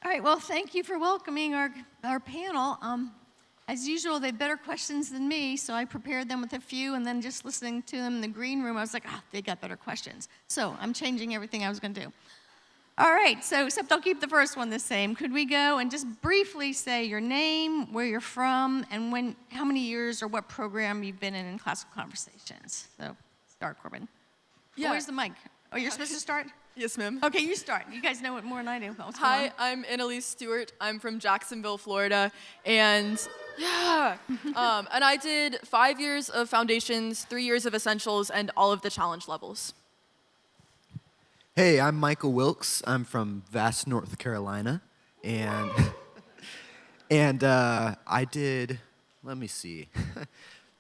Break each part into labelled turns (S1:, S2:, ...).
S1: All right, well, thank you for welcoming our panel. As usual, they have better questions than me, so I prepared them with a few, and then just listening to them in the green room, I was like, they got better questions. So I'm changing everything I was going to do. All right, so except I'll keep the first one the same. Could we go and just briefly say your name, where you're from, and how many years or what program you've been in classical conversations? So start, Corbin.
S2: Yeah.
S1: Where's the mic? Oh, you're supposed to start?
S2: Yes, ma'am.
S1: Okay, you start. You guys know it more than I do.
S2: Hi, I'm Annalise Stewart. I'm from Jacksonville, Florida, and and I did 5 years of foundations, 3 years of essentials, and all of the challenge levels.
S3: Hey, I'm Michael Wilkes. I'm from Vass, North Carolina, and I did, let me see,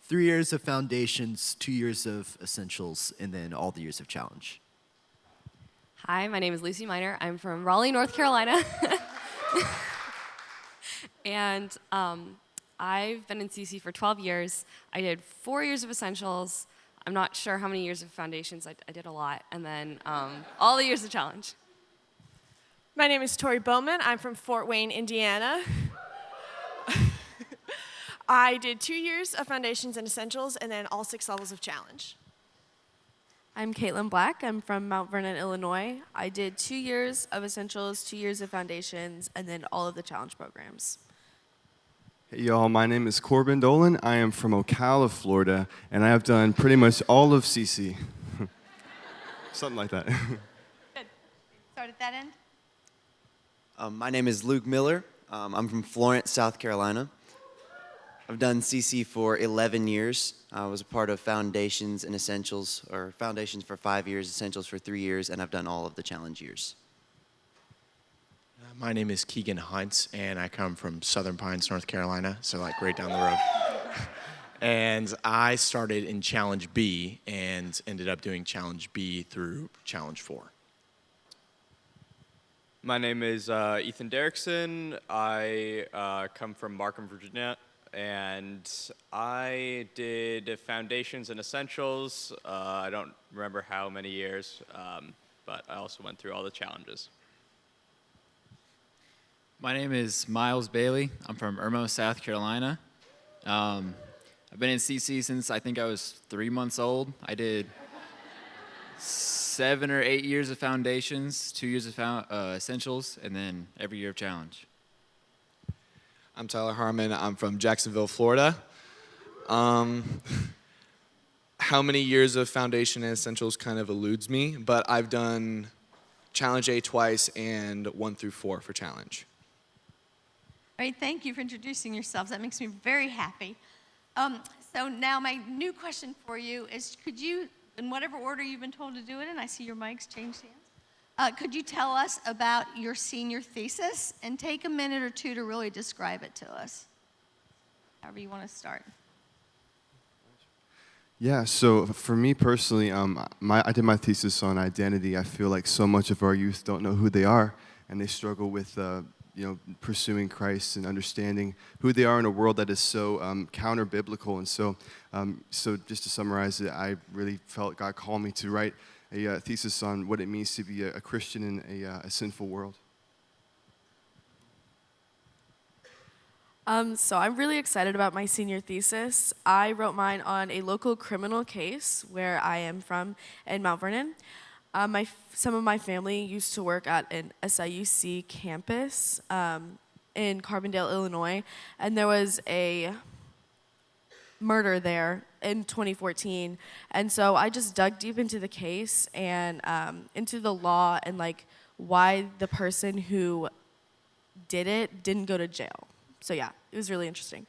S3: 3 years of foundations, 2 years of essentials, and then all the years of challenge.
S4: Hi, my name is Lucy Miner. I'm from Raleigh, North Carolina. And I've been in CC for 12 years. I did 4 years of essentials. I'm not sure how many years of foundations. I did a lot. And then all the years of challenge.
S5: My name is Tori Bowman. I'm from Fort Wayne, Indiana. I did 2 years of foundations and essentials, and then all 6 levels of challenge.
S6: I'm Caitlin Black. I'm from Mount Vernon, Illinois. I did 2 years of essentials, 2 years of foundations, and then all of the challenge programs.
S7: Hey y'all, my name is Corbin Dolan. I am from Ocala, Florida, and I have done pretty much all of CC. Something like that.
S1: Good. Start at that end.
S8: My name is Luke Miller. I'm from Florence, South Carolina. I've done CC for 11 years. I was a part of foundations and essentials, or foundations for 5 years, essentials for 3 years, and I've done all of the challenge years.
S9: My name is Keegan Hunt, and I come from Southern Pines, North Carolina, so like right down the road. And I started in Challenge B and ended up doing Challenge B through Challenge 4.
S10: My name is Ethan Derrickson. I come from Markham, Virginia, and I did foundations and essentials. I don't remember how many years, but I also went through all the challenges.
S11: My name is Miles Bailey. I'm from Irmo, South Carolina. I've been in CC since I think I was 3 months old. I did 7 or 8 years of foundations, 2 years of essentials, and then every year of challenge.
S12: I'm Tyler Harmon. I'm from Jacksonville, Florida. How many years of foundation and essentials kind of eludes me, but I've done Challenge A twice and 1 through 4 for challenge.
S1: All right, thank you for introducing yourselves. That makes me very happy. So now my new question for you is, could you, in whatever order you've been told to do it in, I see your mics changed hands, could you tell us about your senior thesis and take a minute or two to really describe it to us? However you want to start.
S7: Yeah, so for me personally, I did my thesis on identity. I feel like so much of our youth don't know who they are, and they struggle with pursuing Christ and understanding who they are in a world that is so counter-biblical. And so just to summarize it, I really felt God called me to write a thesis on what it means to be a Christian in a sinful world.
S6: So I'm really excited about my senior thesis. I wrote mine on a local criminal case where I am from in Mount Vernon. Some of my family used to work at an SIUC campus in Carbondale, Illinois, and there was a murder there in 2014. And so I just dug deep into the case and into the law and like why the person who did it didn't go to jail. So yeah, it was really interesting.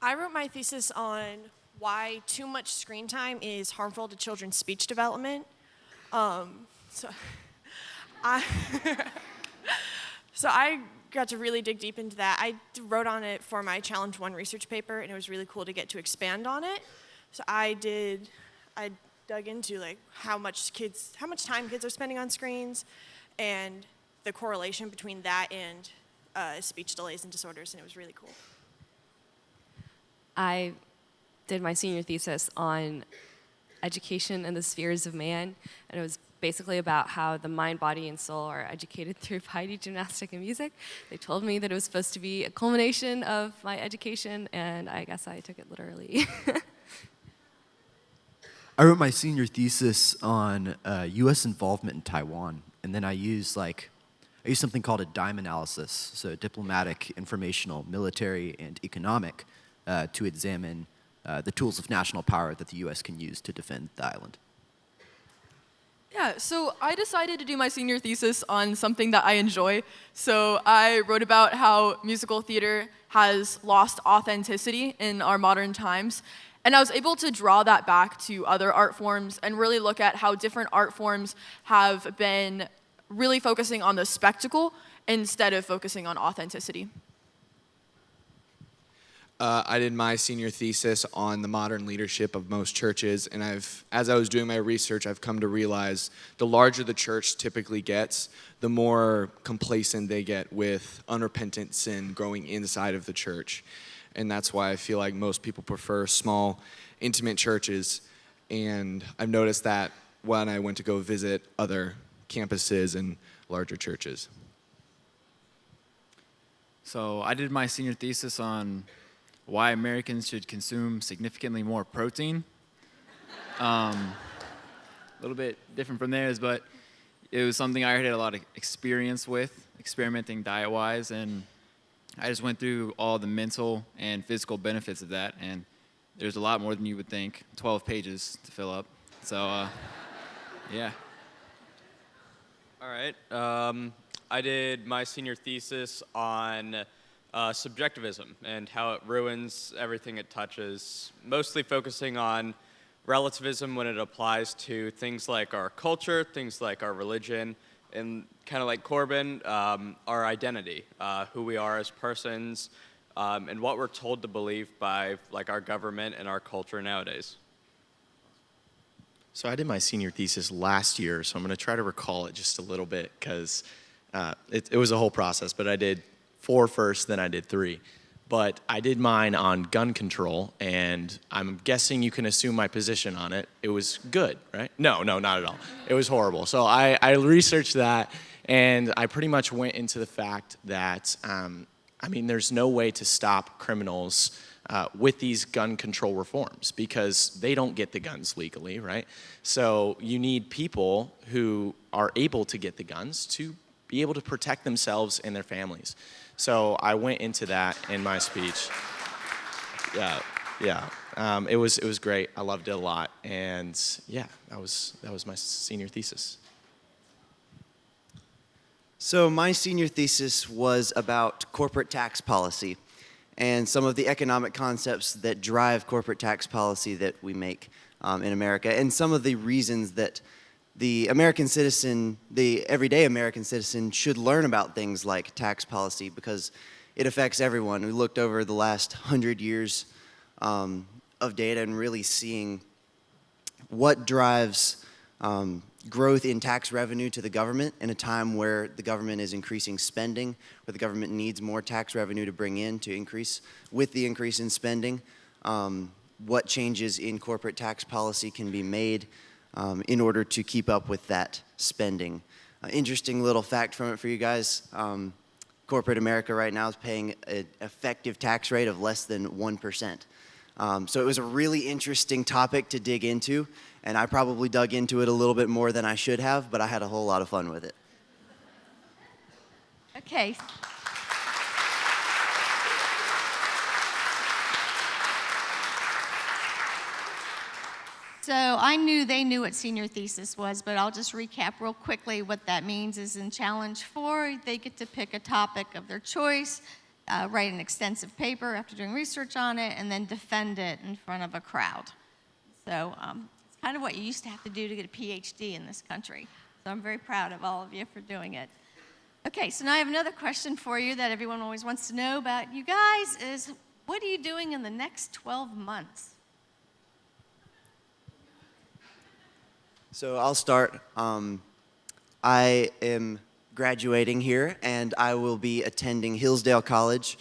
S5: I wrote my thesis on why too much screen time is harmful to children's speech development. So I got to really dig deep into that. I wrote on it for my Challenge 1 research paper, and it was really cool to get to expand on it. So I dug into like how much time kids are spending on screens, and the correlation between that and speech delays and disorders, and it was really cool.
S4: I did my senior thesis on education and the spheres of man, and it was basically about how the mind, body, and soul are educated through piety, gymnastic, and music. They told me that it was supposed to be a culmination of my education, and I guess I took it literally.
S3: I wrote my senior thesis on U.S. involvement in Taiwan, and then I used something called a dime analysis, so diplomatic, informational, military, and economic, to examine the tools of national power that the U.S. can use to defend the island.
S2: Yeah, so I decided to do my senior thesis on something that I enjoy. So I wrote about how musical theater has lost authenticity in our modern times. And I was able to draw that back to other art forms and really look at how different art forms have been really focusing on the spectacle instead of focusing on authenticity.
S12: I did my senior thesis on the modern leadership of most churches, and as I was doing my research, I've come to realize the larger the church typically gets, the more complacent they get with unrepentant sin growing inside of the church. And that's why I feel like most people prefer small, intimate churches. And I've noticed that when I went to go visit other campuses and larger churches.
S11: So I did my senior thesis on why Americans should consume significantly more protein. A little bit different from theirs, but it was something I already had a lot of experience with, experimenting diet-wise, and I just went through all the mental and physical benefits of that, and there's a lot more than you would think. 12 pages to fill up. So, yeah.
S10: All right. I did my senior thesis on subjectivism and how it ruins everything it touches, mostly focusing on relativism when it applies to things like our culture, things like our religion, and kind of like Corbin, our identity, who we are as persons, and what we're told to believe by like our government and our culture nowadays.
S9: So I did my senior thesis last year, so I'm going to try to recall it just a little bit because it was a whole process, but I did 4 first, then I did 3. But I did mine on gun control, and I'm guessing you can assume my position on it. It was good, right? No, not at all. It was horrible. So I researched that, and I pretty much went into the fact that, there's no way to stop criminals with these gun control reforms because they don't get the guns legally, right? So you need people who are able to get the guns to be able to protect themselves and their families. So I went into that in my speech. Yeah. It was great. I loved it a lot, and yeah, that was my senior thesis.
S8: So my senior thesis was about corporate tax policy and some of the economic concepts that drive corporate tax policy that we make in America, and some of the reasons that the American citizen, the everyday American citizen, should learn about things like tax policy because it affects everyone. We looked over the last 100 years of data and really seeing what drives growth in tax revenue to the government in a time where the government is increasing spending, where the government needs more tax revenue to bring in to increase. With the increase in spending, what changes in corporate tax policy can be made in order to keep up with that spending. Interesting little fact from it for you guys. Corporate America right now is paying an effective tax rate of less than 1%. So it was a really interesting topic to dig into, and I probably dug into it a little bit more than I should have, but I had a whole lot of fun with it.
S1: Okay. So I knew they knew what senior thesis was, but I'll just recap real quickly what that means is in Challenge 4, they get to pick a topic of their choice, write an extensive paper after doing research on it, and then defend it in front of a crowd. So it's kind of what you used to have to do to get a PhD in this country. So I'm very proud of all of you for doing it. Okay, so now I have another question for you that everyone always wants to know about you guys is, what are you doing in the next 12 months?
S8: So I'll start. I am graduating here, and I will be attending Hillsdale College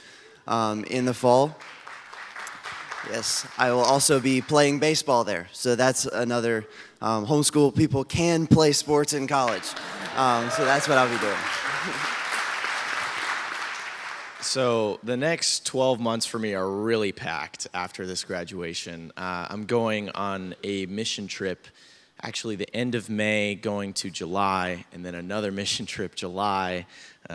S8: in the fall. Yes, I will also be playing baseball there. So that's another homeschool people can play sports in college. So that's what I'll be doing.
S9: So the next 12 months for me are really packed after this graduation. I'm going on a mission trip, actually the end of May going to July, and then another mission trip July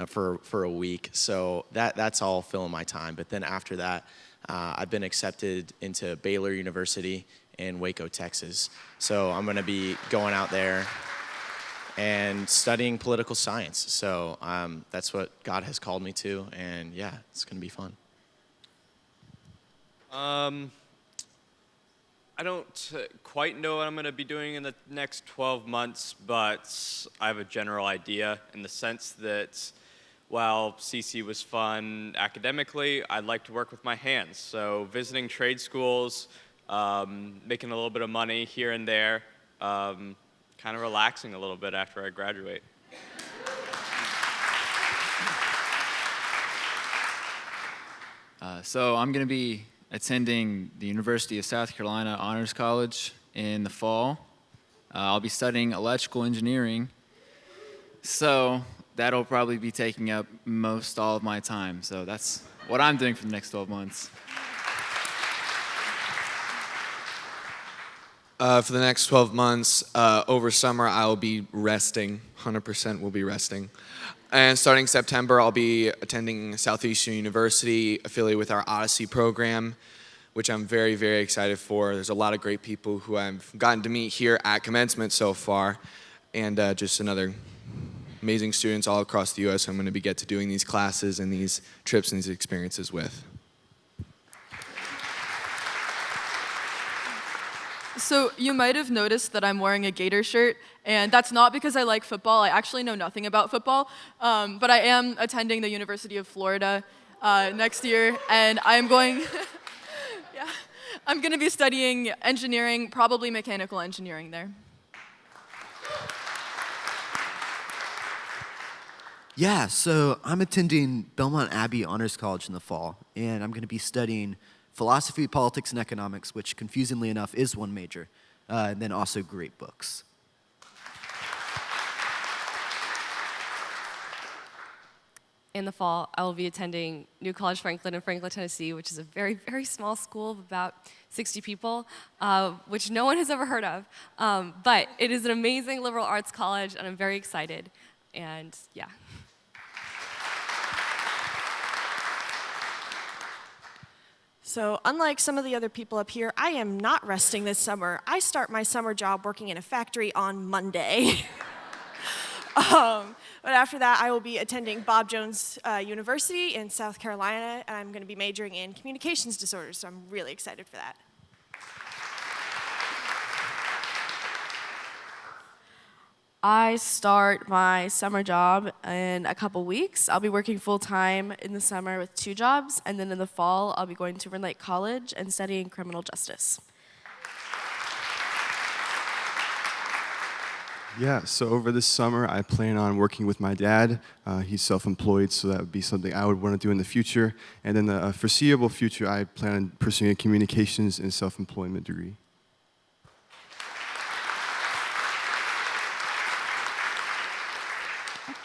S9: for a week. So that's all filling my time. But then after that, I've been accepted into Baylor University in Waco, Texas. So I'm going to be going out there and studying political science. So that's what God has called me to, and yeah, it's going to be fun.
S10: I don't quite know what I'm going to be doing in the next 12 months, but I have a general idea in the sense that while CC was fun academically, I'd like to work with my hands. So visiting trade schools, making a little bit of money here and there, kind of relaxing a little bit after I graduate.
S11: So I'm going to be attending the University of South Carolina Honors College in the fall. I'll be studying electrical engineering. So that'll probably be taking up most all of my time. So that's what I'm doing for the next 12 months.
S12: For the next 12 months, over summer, I will be resting. 100% will be resting. And starting September, I'll be attending Southeastern University, affiliated with our Odyssey program, which I'm very, very excited for. There's a lot of great people who I've gotten to meet here at commencement so far, and just another amazing students all across the U.S. I'm going to be get to doing these classes and these trips and these experiences with.
S2: So you might have noticed that I'm wearing a Gator shirt, and that's not because I like football. I actually know nothing about football, but I am attending the University of Florida next year, and I'm going, yeah, I'm going to be studying engineering, probably mechanical engineering there.
S3: Yeah, so I'm attending Belmont Abbey Honors College in the fall, and I'm going to be studying philosophy, politics, and economics, which confusingly enough is one major, and then also great books.
S4: In the fall, I will be attending New College Franklin in Franklin, Tennessee, which is a very, very small school of about 60 people, which no one has ever heard of. But it is an amazing liberal arts college, and I'm very excited. And yeah.
S5: So unlike some of the other people up here, I am not resting this summer. I start my summer job working in a factory on Monday. But after that, I will be attending Bob Jones University in South Carolina, and I'm going to be majoring in communications disorders, so I'm really excited for that.
S6: I start my summer job in a couple weeks. I'll be working full-time in the summer with 2 jobs, and then in the fall, I'll be going to Rend Lake College and studying criminal justice.
S7: Yeah, so over this summer, I plan on working with my dad. He's self-employed, so that would be something I would want to do in the future. And in the foreseeable future, I plan on pursuing a communications and self-employment degree.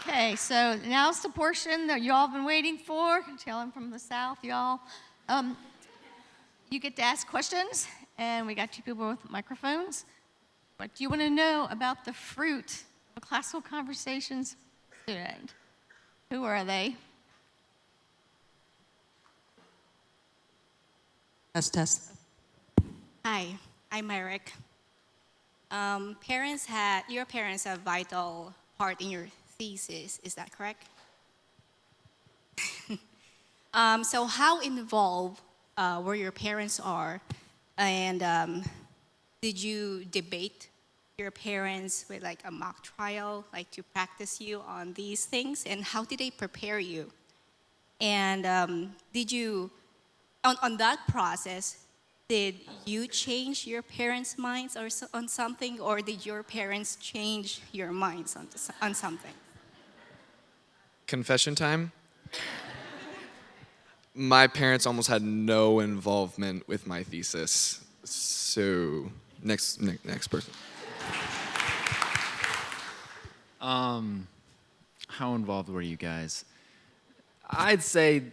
S1: Okay, so now's the portion that y'all have been waiting for. Tell from the South, y'all. You get to ask questions, and we got 2 people with microphones. What do you want to know about the fruit of a classical conversations student? Who are they?
S13: Test. Hi, I'm Eric. Your parents have a vital part in your thesis, is that correct? So how involved were your parents are, and did you debate your parents with like a mock trial, like to practice you on these things, and how did they prepare you? And did you, on that process, did you change your parents' minds on something, or did your parents change your minds on something?
S12: Confession time. My parents almost had no involvement with my thesis. So, next person.
S11: How involved were you guys? I'd say,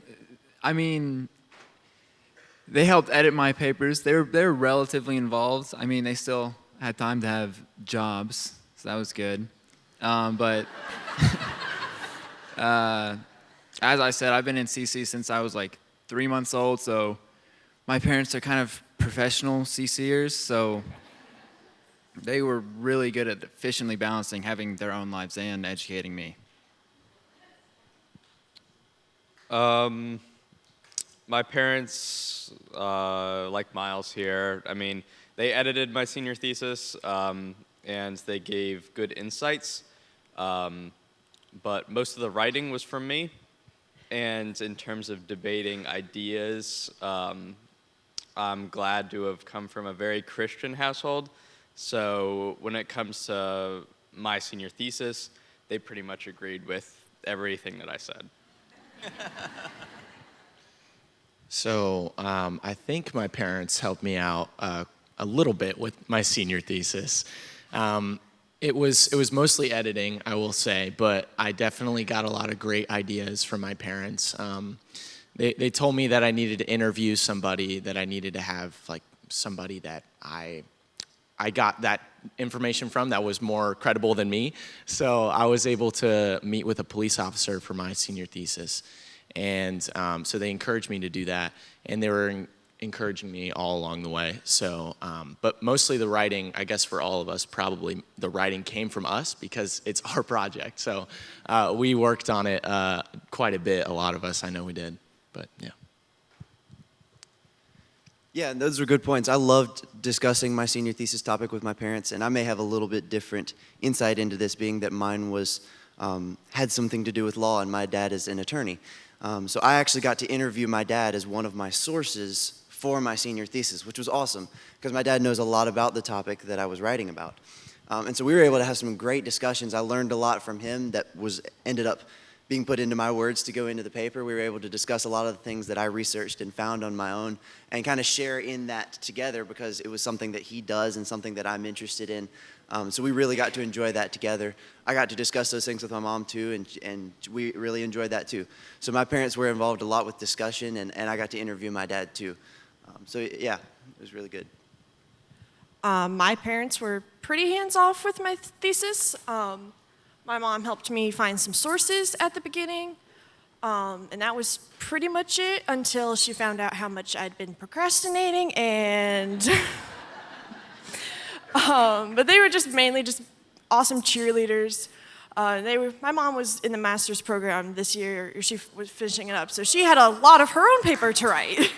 S11: I mean, they helped edit my papers. They were relatively involved. I mean, they still had time to have jobs, so that was good. But as I said, I've been in CC since I was like 3 months old, so my parents are kind of professional CCers, so they were really good at efficiently balancing having their own lives and educating me.
S10: My parents, like Miles here, I mean, they edited my senior thesis, and they gave good insights, but most of the writing was from me. And in terms of debating ideas, I'm glad to have come from a very Christian household. So when it comes to my senior thesis, they pretty much agreed with everything that I said.
S9: So I think my parents helped me out a little bit with my senior thesis. It was mostly editing, I will say, but I definitely got a lot of great ideas from my parents. They told me that I needed to interview somebody, that I needed to have like somebody that I got that information from that was more credible than me. So I was able to meet with a police officer for my senior thesis. And so they encouraged me to do that. And they were encouraging me all along the way. So, but mostly the writing, I guess for all of us, probably the writing came from us because it's our project. So we worked on it quite a bit, a lot of us, I know we did, but yeah.
S8: Yeah, and those are good points. I loved discussing my senior thesis topic with my parents, and I may have a little bit different insight into this, being that mine was had something to do with law, and my dad is an attorney. So I actually got to interview my dad as one of my sources for my senior thesis, which was awesome, because my dad knows a lot about the topic that I was writing about. And so we were able to have some great discussions. I learned a lot from him that ended up being put into my words to go into the paper. We were able to discuss a lot of the things that I researched and found on my own and kind of share in that together, because it was something that he does and something that I'm interested in. So we really got to enjoy that together. I got to discuss those things with my mom too, and we really enjoyed that too. So my parents were involved a lot with discussion, and I got to interview my dad too. So yeah, it was really good.
S5: My parents were pretty hands-off with my thesis. My mom helped me find some sources at the beginning, and that was pretty much it until she found out how much I'd been procrastinating, and but they were just mainly just awesome cheerleaders. My mom was in the master's program this year, or she was finishing it up, so she had a lot of her own paper to write.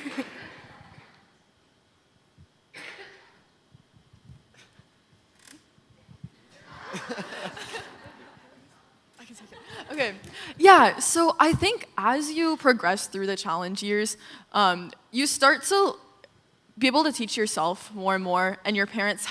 S2: Okay, yeah, so I think as you progress through the challenge years, you start to be able to teach yourself more and more, and your parents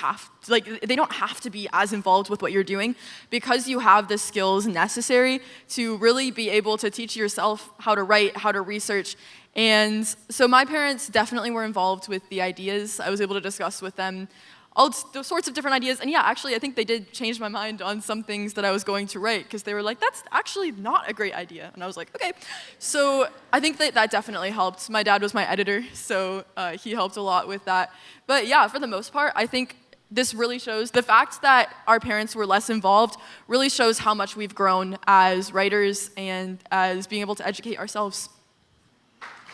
S2: they don't have to be as involved with what you're doing, because you have the skills necessary to really be able to teach yourself how to write, how to research. And so my parents definitely were involved with the ideas. I was able to discuss with them all sorts of different ideas. And yeah, actually, I think they did change my mind on some things that I was going to write, because they were like, that's actually not a great idea. And I was like, okay. So I think that definitely helped. My dad was my editor, so he helped a lot with that. But yeah, for the most part, I think this really shows the fact that our parents were less involved really shows how much we've grown as writers and as being able to educate ourselves.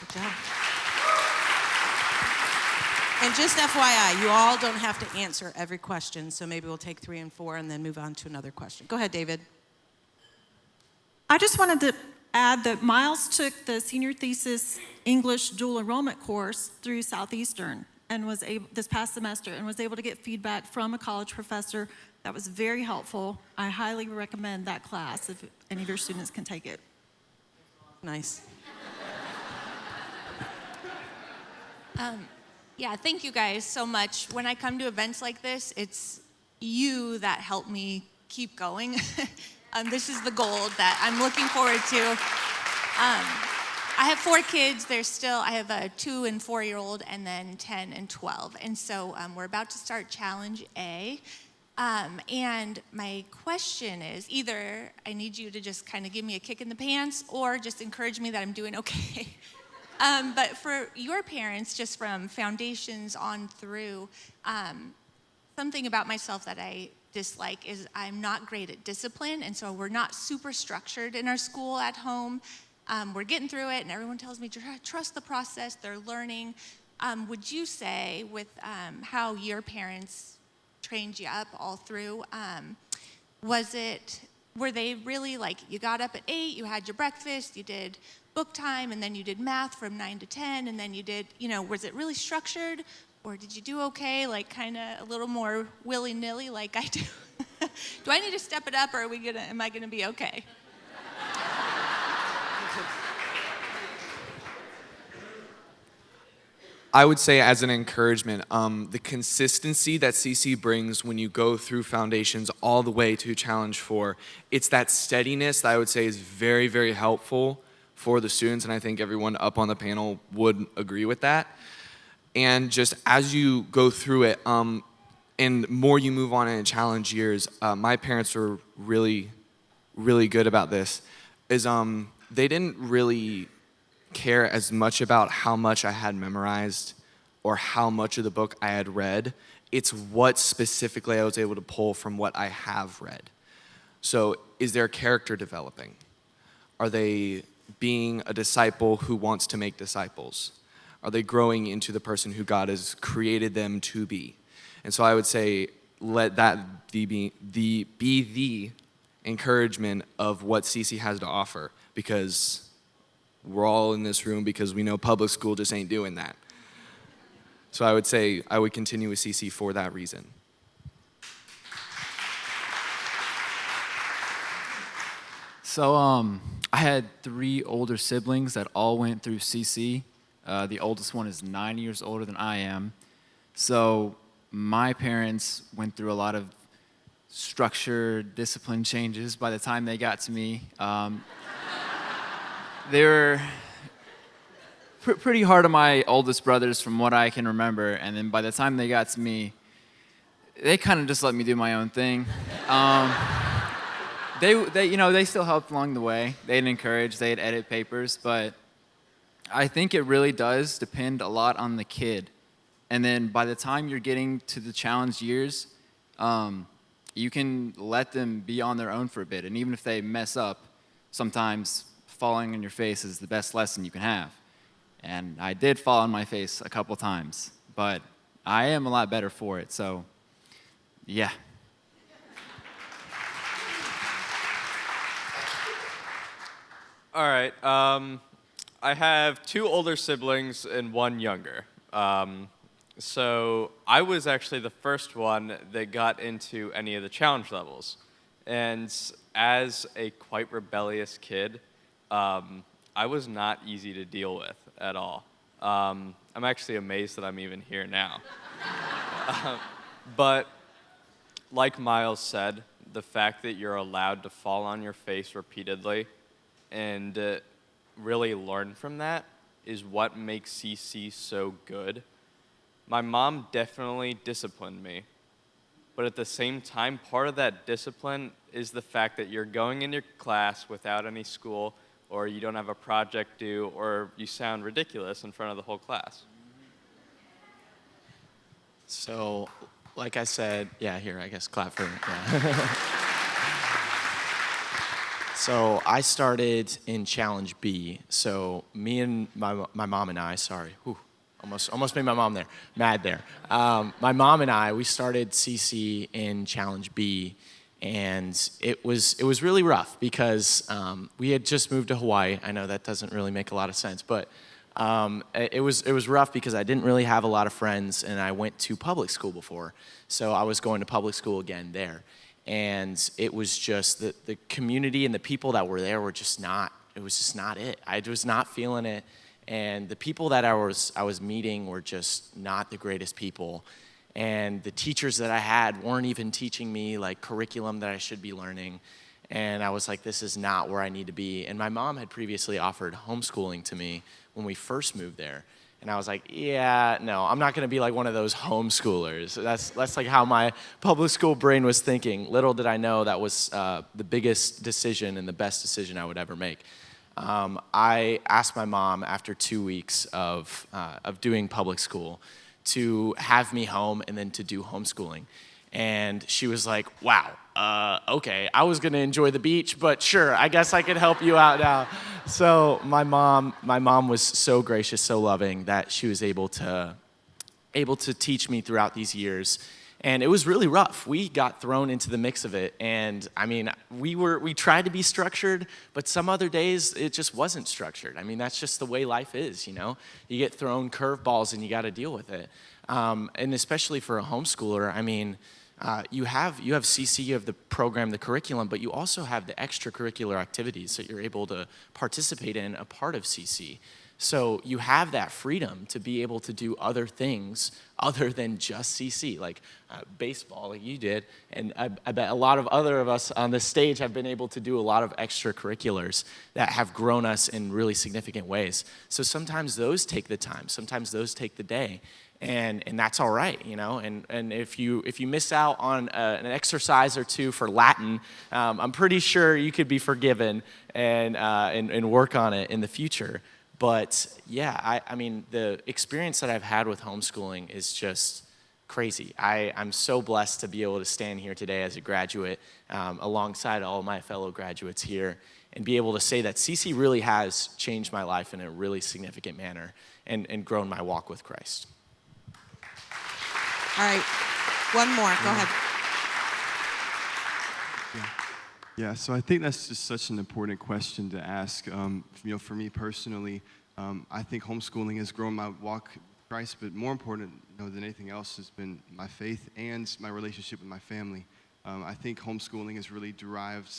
S14: Good job. And just FYI, you all don't have to answer every question, so maybe we'll take 3 and 4 and then move on to another question. Go ahead, David.
S15: I just wanted to add that Miles took the senior thesis English dual enrollment course through Southeastern and was able, this past semester, and was able to get feedback from a college professor that was very helpful. I highly recommend that class if any of your students can take it.
S14: Nice.
S16: Yeah, thank you guys so much. When I come to events like this, it's you that help me keep going. This is the gold that I'm looking forward to. I have 4 kids. I have a 2 and 4-year-old, and then 10 and 12. And so we're about to start Challenge A. And my question is, either I need you to just kind of give me a kick in the pants or just encourage me that I'm doing okay. But for your parents, just from foundations on through, something about myself that I dislike is I'm not great at discipline, and so we're not super structured in our school at home. We're getting through it, and everyone tells me to trust the process, they're learning. Would you say, with how your parents trained you up all through, were they really like, you got up at 8, you had your breakfast, you did book time, and then you did math from 9 to 10, and then you did, was it really structured, or did you do okay, like kind of a little more willy-nilly like I do? Do I need to step it up, or am I gonna be okay?
S12: I would say, as an encouragement, the consistency that CC brings when you go through foundations all the way to Challenge 4, it's that steadiness that I would say is very, very helpful for the students, and I think everyone up on the panel would agree with that. And just as you go through it, and more you move on in challenge years, my parents were really, really good about this, is they didn't really care as much about how much I had memorized or how much of the book I had read. It's what specifically I was able to pull from what I have read. So is their character developing? Are they being a disciple who wants to make disciples? Are they growing into the person who God has created them to be? And so I would say, let that be the encouragement of what CC has to offer, because we're all in this room because we know public school just ain't doing that. So I would say I would continue with CC for that reason.
S11: So I had 3 older siblings that all went through CC. The oldest one is 9 years older than I am. So my parents went through a lot of structure, discipline changes by the time they got to me. They were pretty hard on my oldest brothers from what I can remember, and then by the time they got to me, they kind of just let me do my own thing. They still helped along the way. They'd encourage, they'd edit papers, but I think it really does depend a lot on the kid. And then by the time you're getting to the challenge years, you can let them be on their own for a bit, and even if they mess up, sometimes falling on your face is the best lesson you can have. And I did fall on my face a couple times, but I am a lot better for it, so yeah.
S10: All right. I have 2 older siblings and 1 younger. So I was actually the first one that got into any of the challenge levels. And as a quite rebellious kid, I was not easy to deal with at all. I'm actually amazed that I'm even here now. But like Miles said, the fact that you're allowed to fall on your face repeatedly and really learn from that is what makes CC so good. My mom definitely disciplined me, but at the same time, part of that discipline is the fact that you're going into class without any school, or you don't have a project due, or you sound ridiculous in front of the whole class.
S9: So, like I said, yeah, here, I guess clap for yeah. So I started in Challenge B. So me and my mom and I, almost made my mom there, mad there. My mom and I, we started CC in Challenge B, and it was really rough because we had just moved to Hawaii. I know that doesn't really make a lot of sense, but it was rough because I didn't really have a lot of friends, and I went to public school before, so I was going to public school again there, and it was just the community and the people that were there were just not. It was just not it. I was not feeling it, and the people that I was meeting were just not the greatest people. And the teachers that I had weren't even teaching me like curriculum that I should be learning. And I was like, this is not where I need to be. And my mom had previously offered homeschooling to me when we first moved there. And I was like, yeah, no, I'm not going to be like one of those homeschoolers. That's like how my public school brain was thinking. Little did I know that was the biggest decision and the best decision I would ever make. I asked my mom after 2 weeks of doing public school to have me home and then to do homeschooling. And she was like, wow, okay, I was gonna enjoy the beach, but sure, I guess I could help you out now. So my mom was so gracious, so loving that she was able to teach me throughout these years. And it was really rough. We got thrown into the mix of it. And I mean, we tried to be structured, but some other days it just wasn't structured. I mean, that's just the way life is, you know? You get thrown curveballs and you gotta deal with it. And especially for a homeschooler, I mean, you have CC, you have the program, the curriculum, but you also have the extracurricular activities that you're able to participate in a part of CC. So you have that freedom to be able to do other things other than just CC, like baseball, like you did. And I bet a lot of other of us on this stage have been able to do a lot of extracurriculars that have grown us in really significant ways. So sometimes those take the time, sometimes those take the day. And that's all right, you know. And if you miss out on an exercise or two for Latin, I'm pretty sure you could be forgiven and work on it in the future. But yeah, I mean, the experience that I've had with homeschooling is just crazy. I'm so blessed to be able to stand here today as a graduate alongside all my fellow graduates here and be able to say that CC really has changed my life in a really significant manner and grown my walk with Christ.
S14: All right, one more. Go ahead.
S7: Yeah, so I think that's just such an important question to ask. For me personally, I think homeschooling has grown my walk with Christ, but more important than anything else has been my faith and my relationship with my family. I think homeschooling has really derived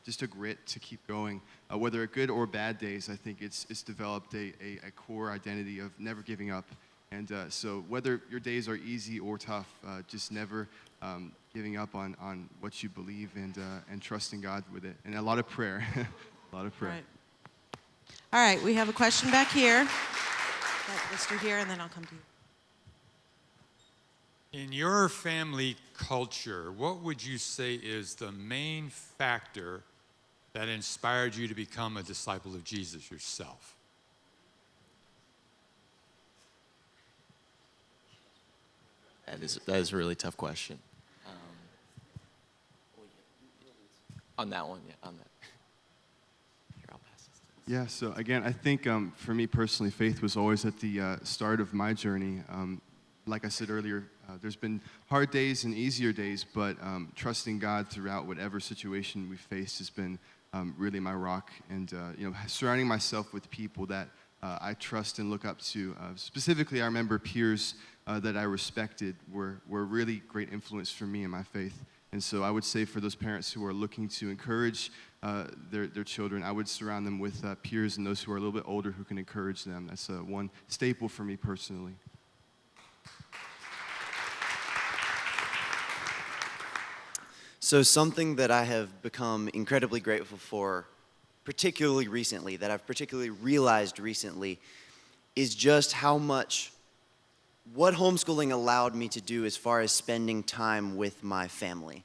S7: just a grit to keep going. Whether good or bad days, I think it's developed a core identity of never giving up. And so whether your days are easy or tough, just never giving up on what you believe and trusting God with it. And a lot of prayer. A lot of prayer.
S14: All right, we have a question back here. Let's do here, and then I'll come to you.
S17: In your family culture, what would you say is the main factor that inspired you to become a disciple of Jesus yourself?
S9: That is a really tough question. On that one, yeah, on that. Here, I'll pass this to
S7: Yeah, so again, I think for me personally, faith was always at the start of my journey. Like I said earlier, there's been hard days and easier days, but trusting God throughout whatever situation we faced has been really my rock. And surrounding myself with people that I trust and look up to. Specifically, I remember peers that I respected were really great influence for me in my faith. And so I would say for those parents who are looking to encourage their children, I would surround them with peers and those who are a little bit older who can encourage them. That's one staple for me personally.
S8: So something that I have become incredibly grateful for, particularly recently, that I've particularly realized recently, is just how much what homeschooling allowed me to do as far as spending time with my family.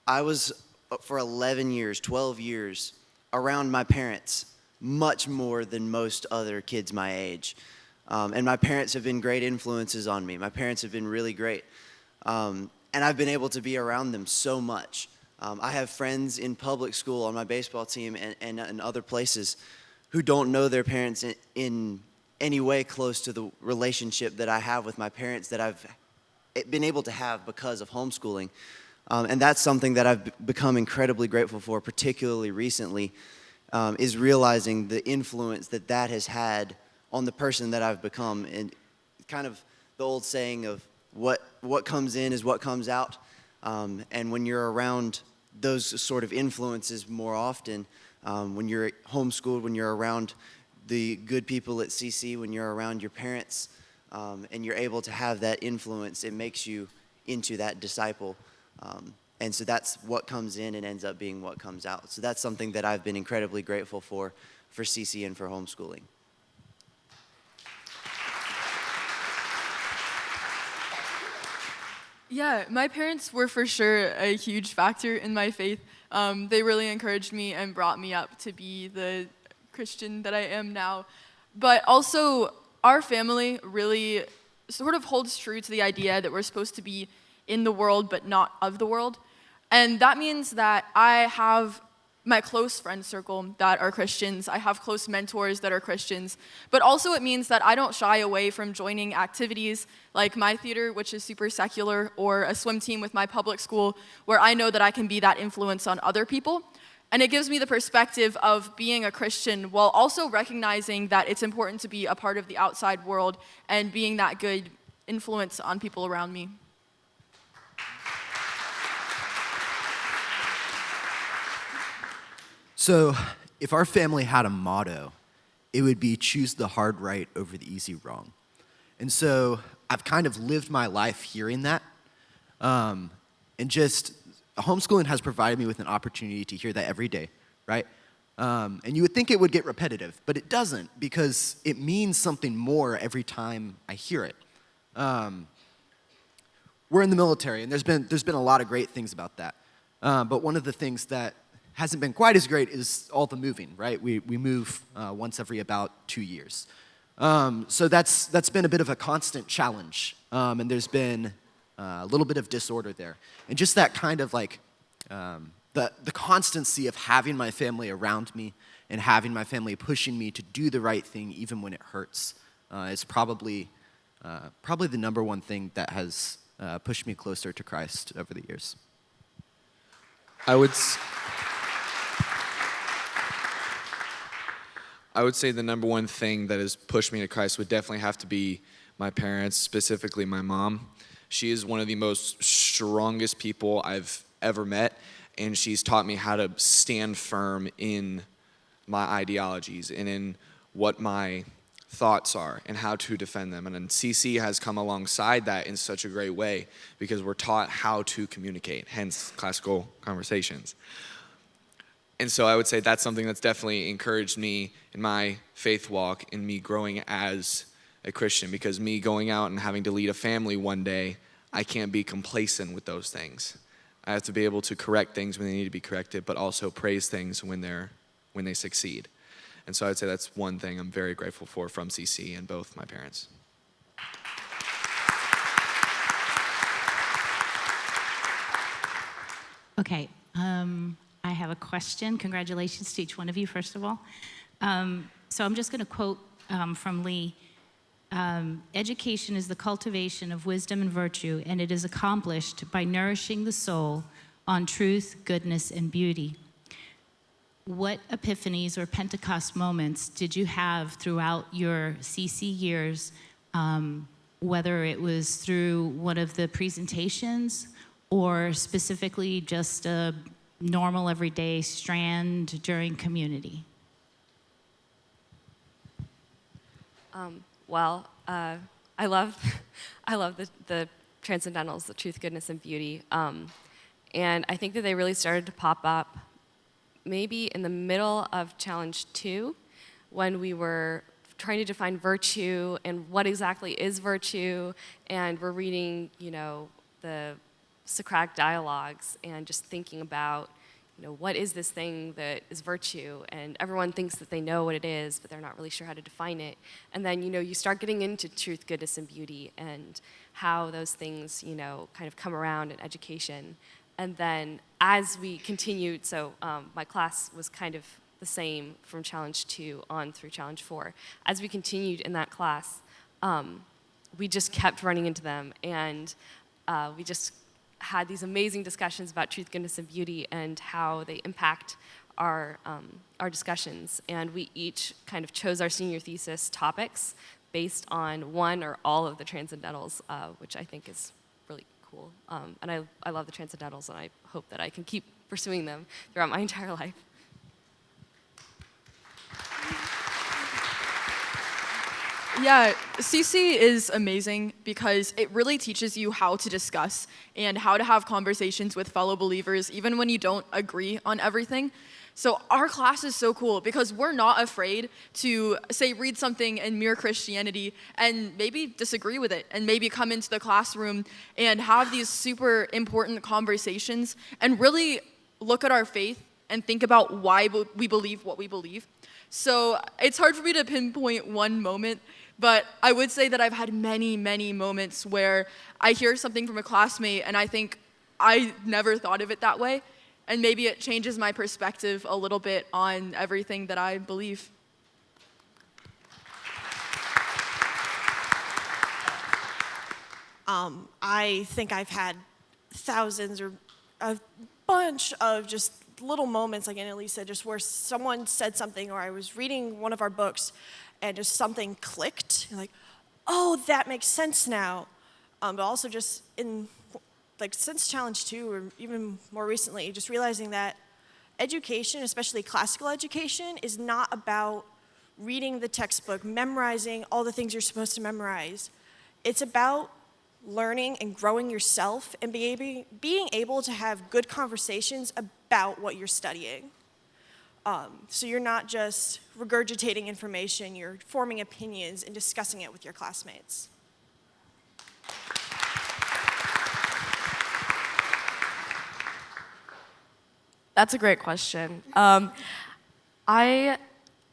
S8: I was, for 11 years, 12 years, around my parents much more than most other kids my age. And my parents have been great influences on me. My parents have been really great. And I've been able to be around them so much. I have friends in public school on my baseball team and in other places who don't know their parents in any way close to the relationship that I have with my parents that I've been able to have because of homeschooling. And that's something that I've become incredibly grateful for, particularly recently, is realizing the influence that that has had on the person that I've become. And kind of the old saying of what comes in is what comes out. And when you're around those sort of influences more often, when you're homeschooled, when you're around the good people at CC, when you're around your parents, and you're able to have that influence, it makes you into that disciple. And so that's what comes in and ends up being what comes out. So that's something that I've been incredibly grateful for CC and for homeschooling.
S2: Yeah, my parents were for sure a huge factor in my faith. They really encouraged me and brought me up to be the Christian that I am now. But also, our family really sort of holds true to the idea that we're supposed to be in the world but not of the world. And that means that I have my close friend circle that are Christians. I have close mentors that are Christians. But also it means that I don't shy away from joining activities like my theater, which is super secular, or a swim team with my public school, where I know that I can be that influence on other people. And it gives me the perspective of being a Christian while also recognizing that it's important to be a part of the outside world and being that good influence on people around me.
S3: So, if our family had a motto, it would be choose the hard right over the easy wrong. And so, I've kind of lived my life hearing that. And just homeschooling has provided me with an opportunity to hear that every day, right? And you would think it would get repetitive, but it doesn't, because it means something more every time I hear it. We're in the military, and there's been a lot of great things about that. But one of the things that hasn't been quite as great is all the moving, right? We move once every about 2 years. So that's been a bit of a constant challenge, and there's been a little bit of disorder there. And just that kind of like the constancy of having my family around me and having my family pushing me to do the right thing even when it hurts is probably the number one thing that has pushed me closer to Christ over the years.
S12: I would say the number one thing that has pushed me to Christ would definitely have to be my parents, specifically my mom. She is one of the most strongest people I've ever met, and she's taught me how to stand firm in my ideologies and in what my thoughts are and how to defend them. And then CC has come alongside that in such a great way because we're taught how to communicate, hence classical conversations. And so I would say that's something that's definitely encouraged me in my faith walk, in me growing as a Christian, because me going out and having to lead a family one day, I can't be complacent with those things. I have to be able to correct things when they need to be corrected, but also praise things when they succeed. And so I'd say that's one thing I'm very grateful for from CC and both my parents.
S18: Okay. I have a question. Congratulations to each one of you, first of all. So I'm just going to quote from Lee. Education is the cultivation of wisdom and virtue, and it is accomplished by nourishing the soul on truth, goodness, and beauty. What epiphanies or Pentecost moments did you have throughout your CC years, whether it was through one of the presentations or specifically just a normal everyday strand during community?
S4: I love the transcendentals, the truth, goodness, and beauty. And I think that they really started to pop up maybe in the middle of Challenge 2, when we were trying to define virtue and what exactly is virtue, and we're reading, the Socratic dialogues and just thinking about, what is this thing that is virtue? And everyone thinks that they know what it is, but they're not really sure how to define it. And then, you start getting into truth, goodness, and beauty, and how those things, kind of come around in education. And then as we continued, so my class was kind of the same from Challenge 2 on through Challenge 4. As we continued in that class, we just kept running into them, and we just had these amazing discussions about truth, goodness, and beauty and how they impact our discussions. And we each kind of chose our senior thesis topics based on one or all of the transcendentals, which I think is really cool. And I love the transcendentals, and I hope that I can keep pursuing them throughout my entire life.
S2: Yeah, CC is amazing because it really teaches you how to discuss and how to have conversations with fellow believers, even when you don't agree on everything. So our class is so cool because we're not afraid to, say, read something in Mere Christianity and maybe disagree with it and maybe come into the classroom and have these super important conversations and really look at our faith and think about why we believe what we believe. So it's hard for me to pinpoint one moment, but I would say that I've had many, many moments where I hear something from a classmate and I think, I never thought of it that way. And maybe it changes my perspective a little bit on everything that I believe.
S5: I think I've had thousands or a bunch of just little moments, like Annalise said, just where someone said something, or I was reading one of our books and just something clicked. You're like, oh, that makes sense now. But also just in, like, since Challenge 2, or even more recently, just realizing that education, especially classical education, is not about reading the textbook, memorizing all the things you're supposed to memorize. It's about learning and growing yourself and being able to have good conversations about what you're studying. So you're not just regurgitating information, you're forming opinions and discussing it with your classmates.
S6: That's a great question. I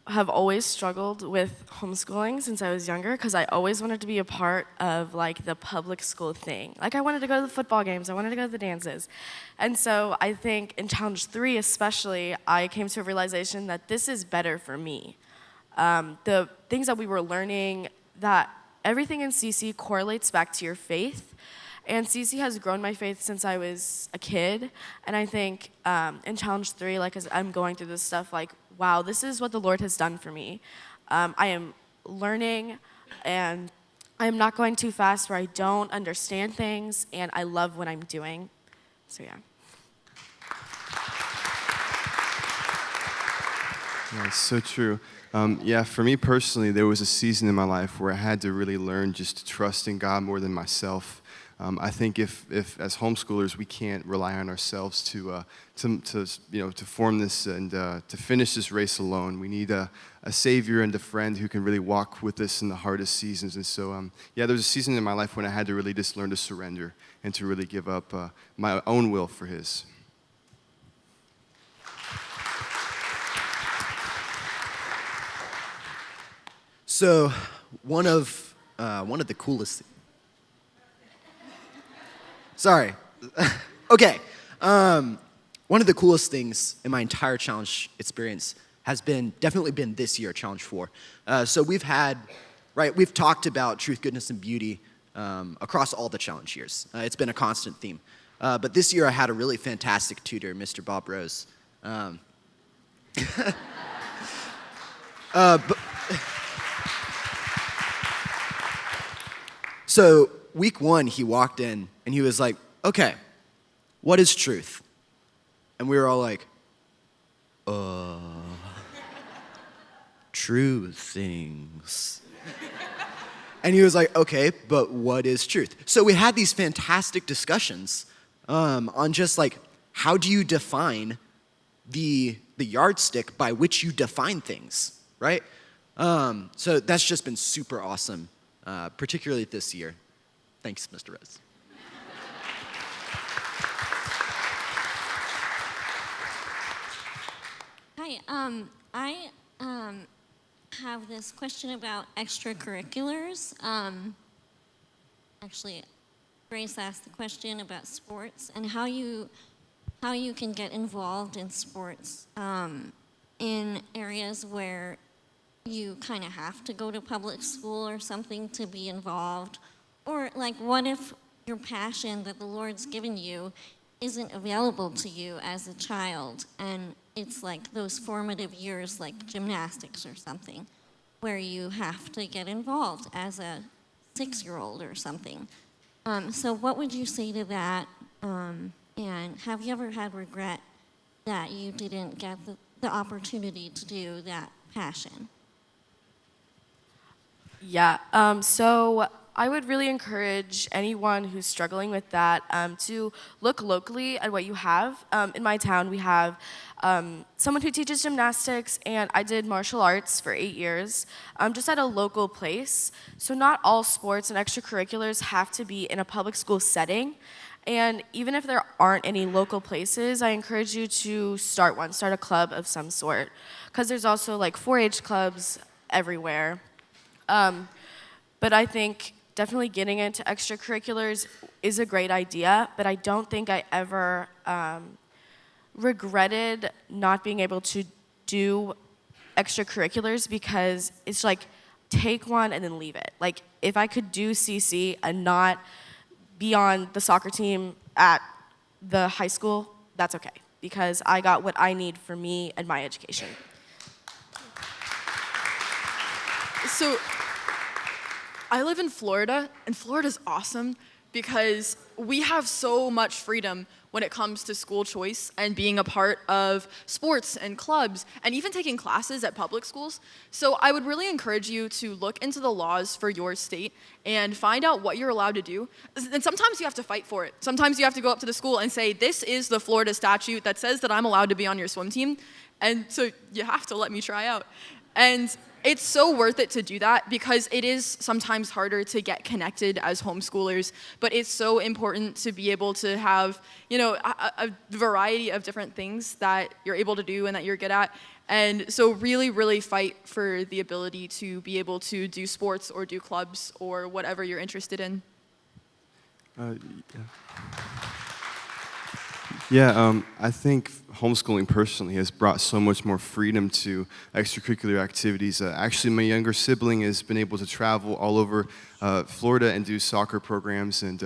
S6: have always struggled with homeschooling since I was younger because I always wanted to be a part of like the public school thing. Like I wanted to go to the football games, I wanted to go to the dances. And so I think in Challenge 3 especially, I came to a realization that this is better for me. The things that we were learning, that everything in CC correlates back to your faith. And CC has grown my faith since I was a kid. And I think in Challenge 3, like as I'm going through this stuff, like, wow, this is what the Lord has done for me. I am learning, and I am not going too fast where I don't understand things, and I love what I'm doing. So yeah.
S7: Yeah, it's so true. Yeah, for me personally, there was a season in my life where I had to really learn just to trust in God more than myself. I think if as homeschoolers we can't rely on ourselves to form this and to finish this race alone, we need a savior and a friend who can really walk with us in the hardest seasons. And so, yeah, there was a season in my life when I had to really just learn to surrender and to really give up my own will for His.
S3: So, one of the coolest. Sorry. Okay. One of the coolest things in my entire challenge experience has definitely been this year, Challenge 4. So we've talked about truth, goodness, and beauty across all the challenge years. It's been a constant theme. But this year I had a really fantastic tutor, Mr. Bob Rose. So week 1, he walked in and he was like, okay, what is truth? And we were all like, true things. And he was like, okay, but what is truth? So we had these fantastic discussions on just like, how do you define the yardstick by which you define things, right? So that's just been super awesome, particularly this year. Thanks, Mr. Rose.
S19: Hi, I have this question about extracurriculars. Actually, Grace asked the question about sports and how you can get involved in sports in areas where you kind of have to go to public school or something to be involved. Or like, what if your passion that the Lord's given you isn't available to you as a child, and it's like those formative years like gymnastics or something, where you have to get involved as a 6-year-old or something. So what would you say to that? And have you ever had regret that you didn't get the opportunity to do that passion?
S6: Yeah, so I would really encourage anyone who's struggling with that to look locally at what you have. In my town, we have someone who teaches gymnastics, and I did martial arts for 8 years, just at a local place. So not all sports and extracurriculars have to be in a public school setting. And even if there aren't any local places, I encourage you to start one, start a club of some sort. Because there's also like 4-H clubs everywhere. But I think definitely getting into extracurriculars is a great idea, but I don't think I ever regretted not being able to do extracurriculars because it's like take one and then leave it. Like if I could do CC and not be on the soccer team at the high school, that's okay because I got what I need for me and my education.
S2: So I live in Florida, and Florida's awesome because we have so much freedom when it comes to school choice and being a part of sports and clubs and even taking classes at public schools. So I would really encourage you to look into the laws for your state and find out what you're allowed to do. And sometimes you have to fight for it. Sometimes you have to go up to the school and say, this is the Florida statute that says that I'm allowed to be on your swim team. And so you have to let me try out. And it's so worth it to do that because it is sometimes harder to get connected as homeschoolers, but it's so important to be able to have, you know, a variety of different things that you're able to do and that you're good at. And so really, really fight for the ability to be able to do sports or do clubs or whatever you're interested in.
S7: I think homeschooling personally has brought so much more freedom to extracurricular activities. Actually, my younger sibling has been able to travel all over Florida and do soccer programs, and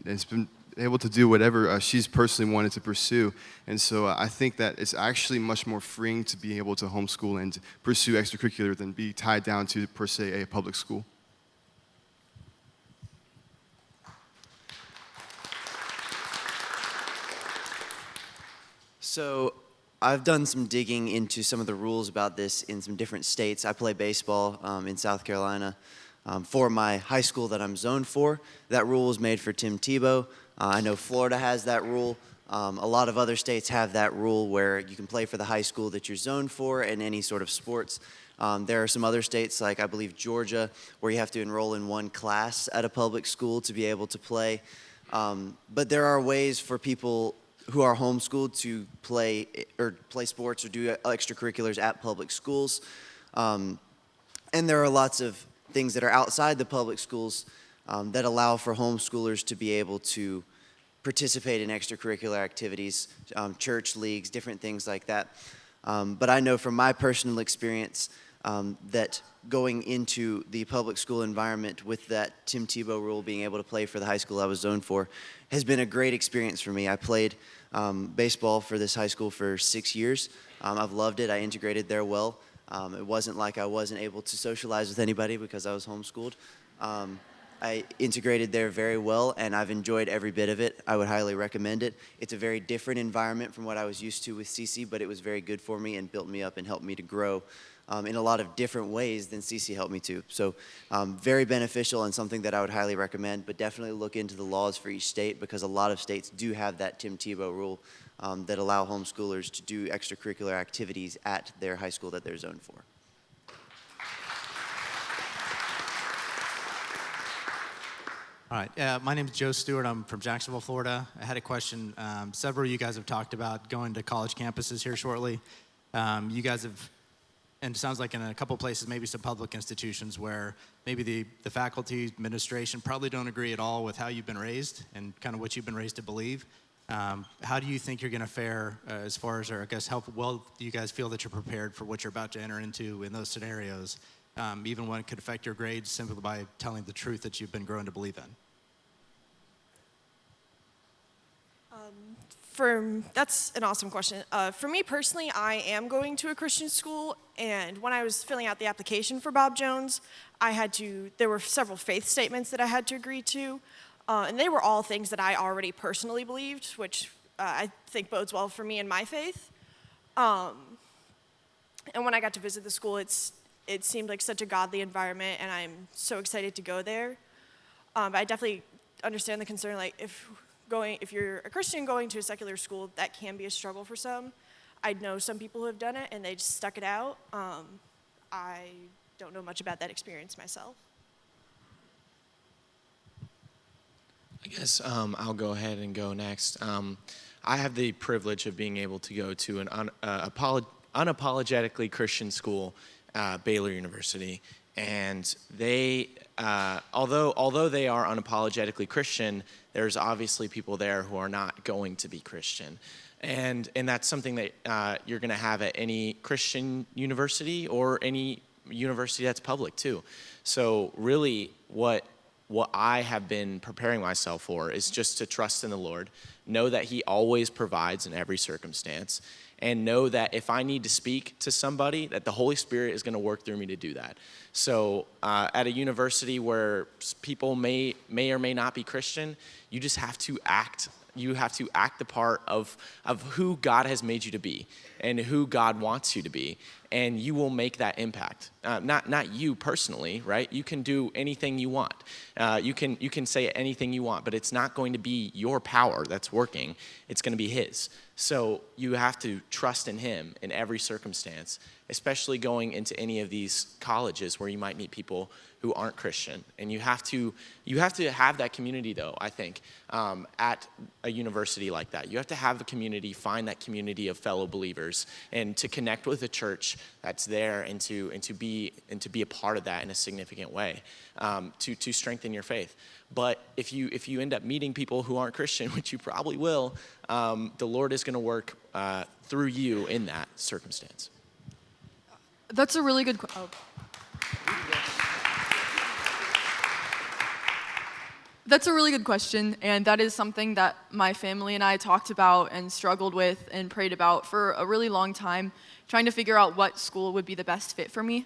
S7: has been able to do whatever she's personally wanted to pursue. And so I think that it's actually much more freeing to be able to homeschool and pursue extracurricular than be tied down to, per se, a public school.
S8: So I've done some digging into some of the rules about this in some different states. I play baseball in South Carolina for my high school that I'm zoned for. That rule was made for Tim Tebow. I know Florida has that rule. A lot of other states have that rule where you can play for the high school that you're zoned for in any sort of sports. There are some other states, like I believe Georgia, where you have to enroll in one class at a public school to be able to play. But there are ways for people who are homeschooled to play sports or do extracurriculars at public schools. And there are lots of things that are outside the public schools that allow for homeschoolers to be able to participate in extracurricular activities, church leagues, different things like that. But I know from my personal experience that going into the public school environment with that Tim Tebow rule, being able to play for the high school I was zoned for, has been a great experience for me. I played baseball for this high school for 6 years. I've loved it. I integrated there well. It wasn't like I wasn't able to socialize with anybody because I was homeschooled. I integrated there very well, and I've enjoyed every bit of it. I would highly recommend it. It's a very different environment from what I was used to with CC, but it was very good for me and built me up and helped me to grow in a lot of different ways than CC helped me to. So very beneficial and something that I would highly recommend, but definitely look into the laws for each state because a lot of states do have that Tim Tebow rule that allow homeschoolers to do extracurricular activities at their high school that they're zoned for.
S20: All right, my name is Joe Stewart. I'm from Jacksonville, Florida. I had a question. Several of you guys have talked about going to college campuses here shortly. You guys have, and it sounds like in a couple places, maybe some public institutions where maybe the faculty, administration probably don't agree at all with how you've been raised and kind of what you've been raised to believe. How do you think you're going to fare as far as, or I guess how well do you guys feel that you're prepared for what you're about to enter into in those scenarios? Even when it could affect your grades simply by telling the truth that you've been grown to believe in?
S5: That's an awesome question. For me personally, I am going to a Christian school, and when I was filling out the application for Bob Jones, there were several faith statements that I had to agree to, and they were all things that I already personally believed, which I think bodes well for me and my faith. And when I got to visit the school, it seemed like such a godly environment, and I'm so excited to go there. But I definitely understand the concern, like if you're a Christian going to a secular school, that can be a struggle for some. I know some people who have done it and they just stuck it out. I don't know much about that experience myself.
S9: I guess I'll go ahead and go next. I have the privilege of being able to go to an unapologetically Christian school, Baylor University, and they, although they are unapologetically Christian, there's obviously people there who are not going to be Christian, and that's something that you're going to have at any Christian university or any university that's public too. So really, what I have been preparing myself for is just to trust in the Lord, know that He always provides in every circumstance, and know that if I need to speak to somebody, that the Holy Spirit is going to work through me to do that. So at a university where people may or may not be Christian, you just have to act. You have to act the part of who God has made you to be and who God wants you to be, and you will make that impact. Not you personally, right? You can do anything you want. You can say anything you want, but it's not going to be your power that's working. It's going to be His. So you have to trust in Him in every circumstance, especially going into any of these colleges where you might meet people who aren't Christian. And you have to have that community, though, I think, at a university like that. You have to have a community, find that community of fellow believers, and to connect with a church that's there, and to be a part of that in a significant way, to strengthen your faith. But if you end up meeting people who aren't Christian, which you probably will, the Lord is going to work through you in that circumstance.
S2: That's a really good That's a really good question, and that is something that my family and I talked about and struggled with and prayed about for a really long time, trying to figure out what school would be the best fit for me.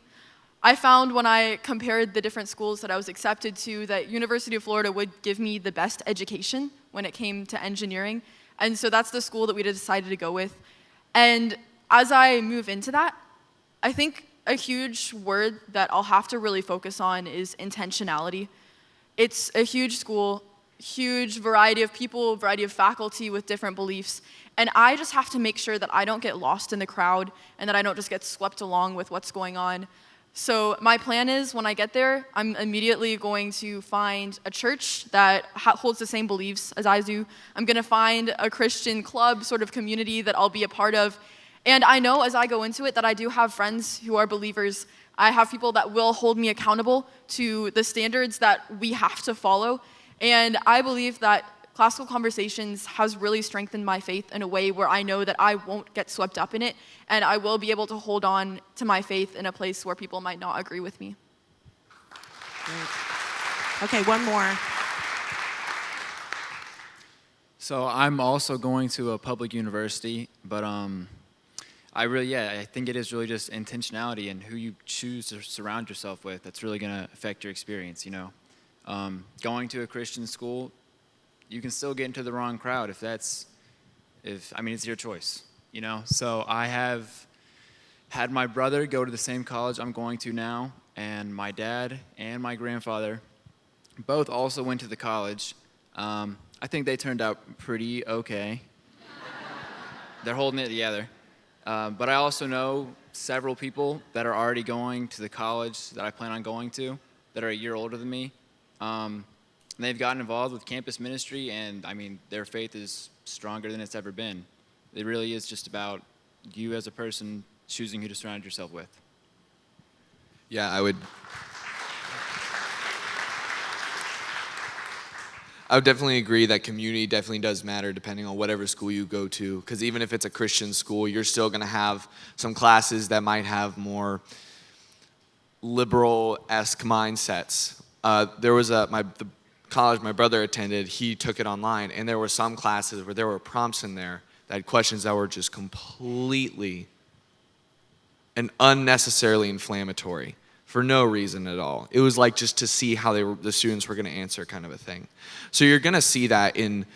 S2: I found when I compared the different schools that I was accepted to that University of Florida would give me the best education when it came to engineering, and so that's the school that we decided to go with. And as I move into that, I think a huge word that I'll have to really focus on is intentionality. It's a huge school, huge variety of people, variety of faculty with different beliefs, and I just have to make sure that I don't get lost in the crowd and that I don't just get swept along with what's going on. So my plan is when I get there, I'm immediately going to find a church that holds the same beliefs as I do. I'm going to find a Christian club sort of community that I'll be a part of. And I know as I go into it that I do have friends who are believers. I have people that will hold me accountable to the standards that we have to follow. And I believe that Classical Conversations has really strengthened my faith in a way where I know that I won't get swept up in it, and I will be able to hold on to my faith in a place where people might not agree with me.
S14: Great. Okay, one more.
S11: So I'm also going to a public university, but I think it is really just intentionality and who you choose to surround yourself with that's really going to affect your experience, you know. Going to a Christian school, you can still get into the wrong crowd it's your choice, you know. So I have had my brother go to the same college I'm going to now, and my dad and my grandfather both also went to the college. I think they turned out pretty okay. They're holding it together. But I also know several people that are already going to the college that I plan on going to that are a year older than me. And they've gotten involved with campus ministry, and their faith is stronger than it's ever been. It really is just about you as a person choosing who to surround yourself with.
S12: Yeah, I would definitely agree that community definitely does matter depending on whatever school you go to, because even if it's a Christian school, you're still going to have some classes that might have more liberal-esque mindsets. There was the college my brother attended, he took it online, and there were some classes where there were prompts in there that had questions that were just completely and unnecessarily inflammatory for no reason at all. It was like just to see how the students were going to answer kind of a thing. So you're going to see that in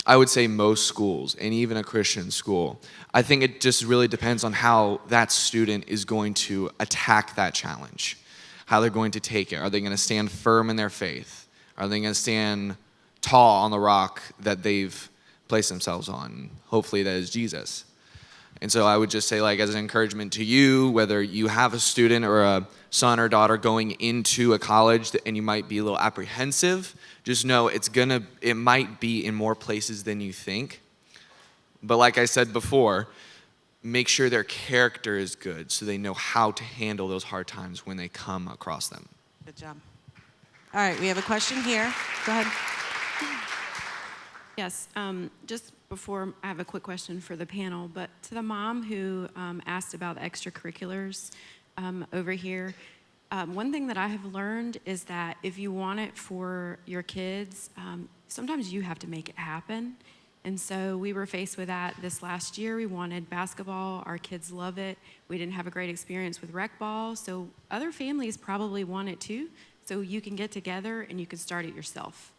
S12: I would say most schools, and even a Christian school. I think it just really depends on how that student is going to attack that challenge, how they're going to take it. Are they going to stand firm in their faith? Are they going to stand tall on the rock that they've placed themselves on? Hopefully that is Jesus. And so I would just say, like, as an encouragement to you, whether you have a student or a son or daughter going into a college and you might be a little apprehensive, just know it might be in more places than you think. But like I said before, make sure their character is good so they know how to handle those hard times when they come across them.
S14: Good job. All right, we have a question here. Go ahead.
S21: Yes, just before, I have a quick question for the panel, but to the mom who asked about extracurriculars over here, one thing that I have learned is that if you want it for your kids, sometimes you have to make it happen. And so we were faced with that this last year. We wanted basketball. Our kids love it. We didn't have a great experience with rec ball, so other families probably want it too. So you can get together and you can start it yourself.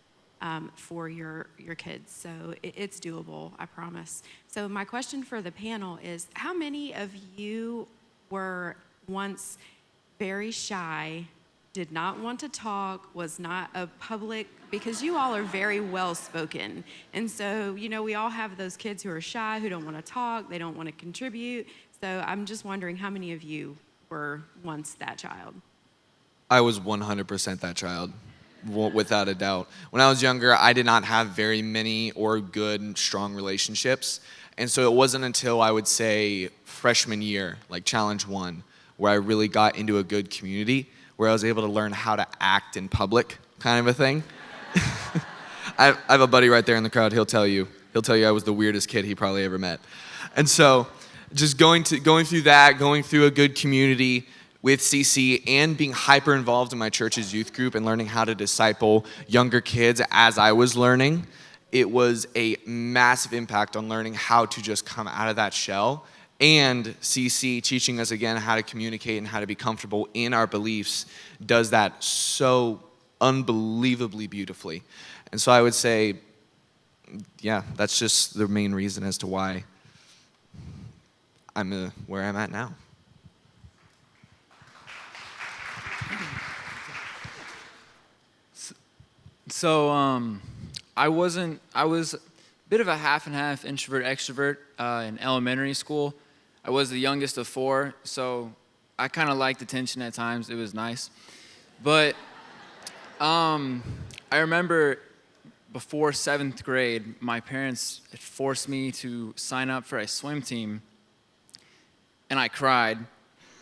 S21: For your kids. So it's doable, I promise. So my question for the panel is, how many of you were once very shy, did not want to talk, was not a public, because you all are very well spoken. And so, we all have those kids who are shy, who don't want to talk, they don't want to contribute. So I'm just wondering how many of you were once that child?
S12: I was 100% that child. Without a doubt. When I was younger, I did not have very many or good, strong relationships. And so it wasn't until I would say freshman year, like Challenge 1, where I really got into a good community, where I was able to learn how to act in public, kind of a thing. I have a buddy right there in the crowd, he'll tell you I was the weirdest kid he probably ever met. And so just going through that, going through a good community, with CC and being hyper involved in my church's youth group and learning how to disciple younger kids as I was learning, it was a massive impact on learning how to just come out of that shell. And CC teaching us again how to communicate and how to be comfortable in our beliefs does that so unbelievably beautifully. And so I would say, yeah, that's just the main reason as to why I'm where I'm at now.
S11: So I was a bit of a half and half introvert extrovert in elementary school. I was the youngest of 4, so I kind of liked attention at times. It was nice. But I remember before 7th grade, my parents had forced me to sign up for a swim team, and I cried,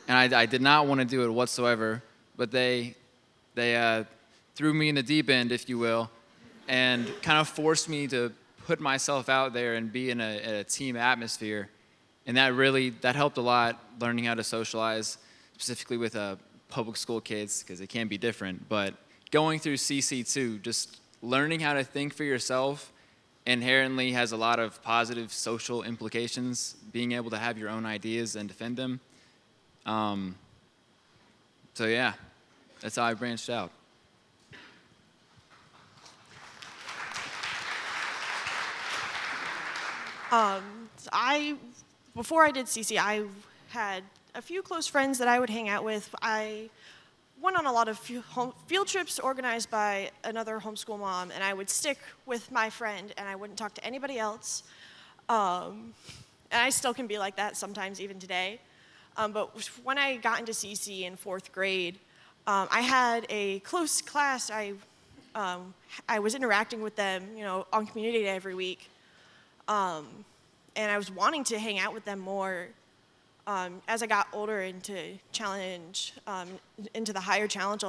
S11: and I did not want to do it whatsoever, but they threw me in the deep end, if you will, and kind of forced me to put myself out there and be in a team atmosphere. And that helped a lot, learning how to socialize, specifically with public school kids, because it can be different. But going through CC2, just learning how to think for yourself inherently has a lot of positive social implications, being able to have your own ideas and defend them. So yeah, that's how I branched out.
S5: Before I did CC, I had a few close friends that I would hang out with. I went on a lot of field trips organized by another homeschool mom, and I would stick with my friend, and I wouldn't talk to anybody else. And I still can be like that sometimes, even today. But when I got into CC in 4th grade, I had a close class. I was interacting with them, on community day every week. And I was wanting to hang out with them more. As I got older into challenge, into the higher challenge,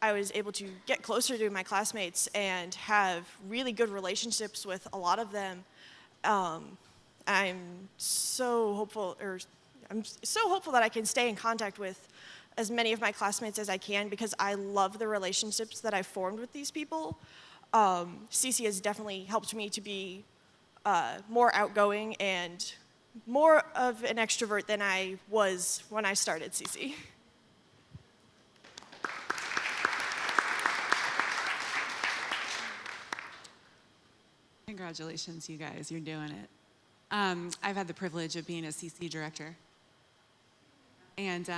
S5: I was able to get closer to my classmates and have really good relationships with a lot of them. I'm so hopeful that I can stay in contact with as many of my classmates as I can, because I love the relationships that I've formed with these people. CC has definitely helped me to be more outgoing and more of an extrovert than I was when I started CC.
S1: Congratulations, you guys. You're doing it. I've had the privilege of being a CC director. And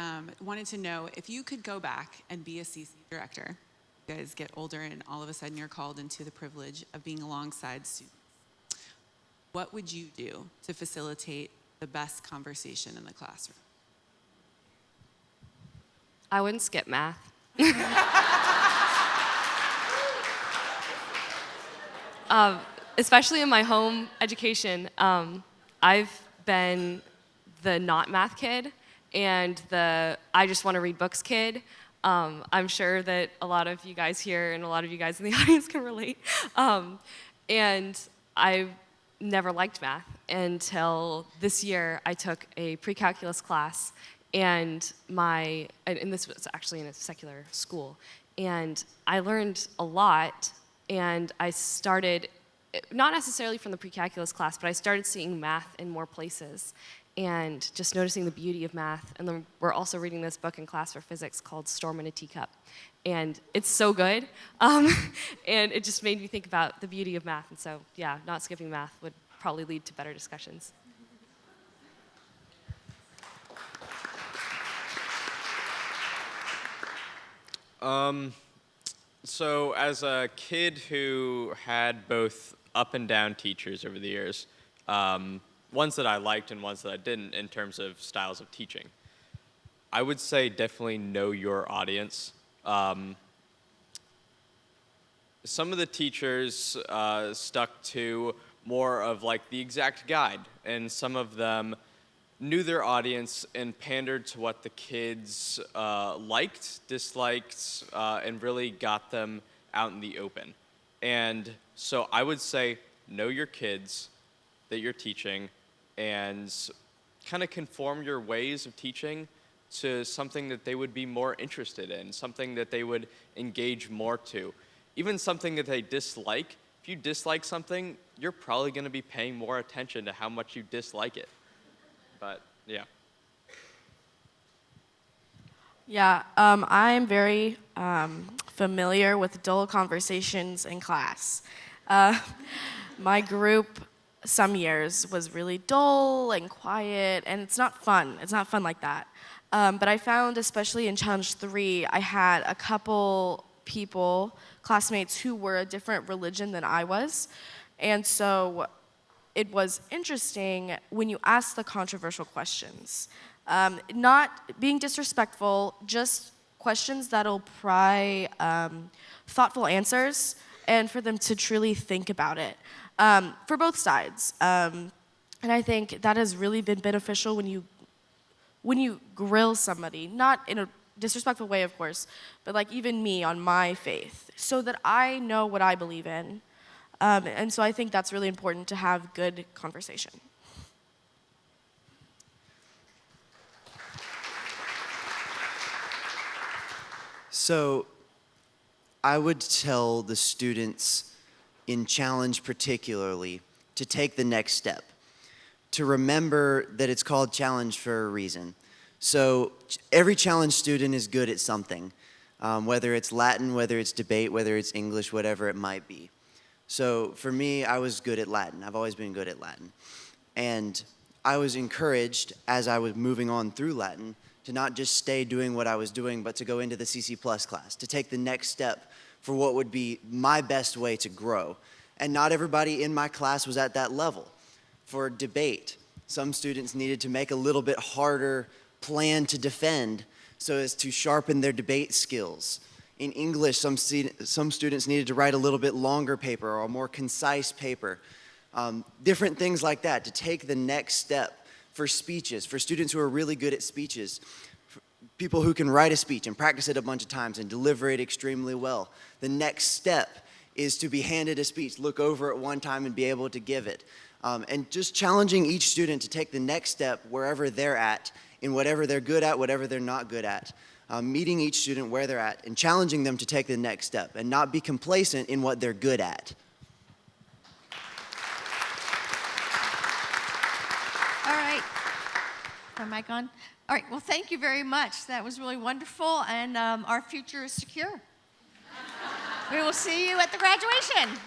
S1: wanted to know if you could go back and be a CC director. You guys get older and all of a sudden you're called into the privilege of being alongside students. What would you do to facilitate the best conversation in the classroom?
S4: I wouldn't skip math. Especially in my home education, I've been the not math kid and the I just want to read books kid. I'm sure that a lot of you guys here and a lot of you guys in the audience can relate. And I never liked math until this year. I took a pre-calculus class, and this was actually in a secular school, and I learned a lot. And I started, not necessarily from the pre-calculus class, but I started seeing math in more places and just noticing the beauty of math. And then we're also reading this book in class for physics called Storm in a Teacup. And it's so good. And it just made me think about the beauty of math. And so, yeah, not skipping math would probably lead to better discussions.
S10: So as a kid who had both up and down teachers over the years, ones that I liked and ones that I didn't in terms of styles of teaching, I would say definitely know your audience. Some of the teachers stuck to more of like the exact guide, and some of them knew their audience and pandered to what the kids liked, disliked, and really got them out in the open. And so I would say know your kids that you're teaching and kind of conform your ways of teaching to something that they would be more interested in, something that they would engage more to. Even something that they dislike. If you dislike something, you're probably going to be paying more attention to how much you dislike it. But, yeah.
S6: Yeah, I'm very familiar with dull conversations in class. My group, some years, was really dull and quiet, and it's not fun. It's not fun like that. But I found, especially in Challenge 3, I had a couple people, classmates, who were a different religion than I was. And so it was interesting when you ask the controversial questions. Not being disrespectful, just questions that'll pry thoughtful answers and for them to truly think about it for both sides. And I think that has really been beneficial when you grill somebody, not in a disrespectful way, of course, but like even me on my faith, so that I know what I believe in. And so I think that's really important to have good conversation.
S8: So I would tell the students in Challenge particularly to take the next step, to remember that it's called Challenge for a reason. So every Challenge student is good at something, whether it's Latin, whether it's debate, whether it's English, whatever it might be. So for me, I was good at Latin. I've always been good at Latin. And I was encouraged as I was moving on through Latin to not just stay doing what I was doing, but to go into the CC Plus class, to take the next step for what would be my best way to grow. And not everybody in my class was at that level. For debate, some students needed to make a little bit harder plan to defend so as to sharpen their debate skills. In English, some students needed to write a little bit longer paper or a more concise paper. Different things like that, to take the next step for speeches, for students who are really good at speeches, people who can write a speech and practice it a bunch of times and deliver it extremely well. The next step is to be handed a speech, look over it one time and be able to give it. And just challenging each student to take the next step wherever they're at, in whatever they're good at, whatever they're not good at. Meeting each student where they're at and challenging them to take the next step and not be complacent in what they're good at.
S22: All right. Is my mic on? All right. Well, thank you very much. That was really wonderful, and our future is secure. We will see you at the graduation.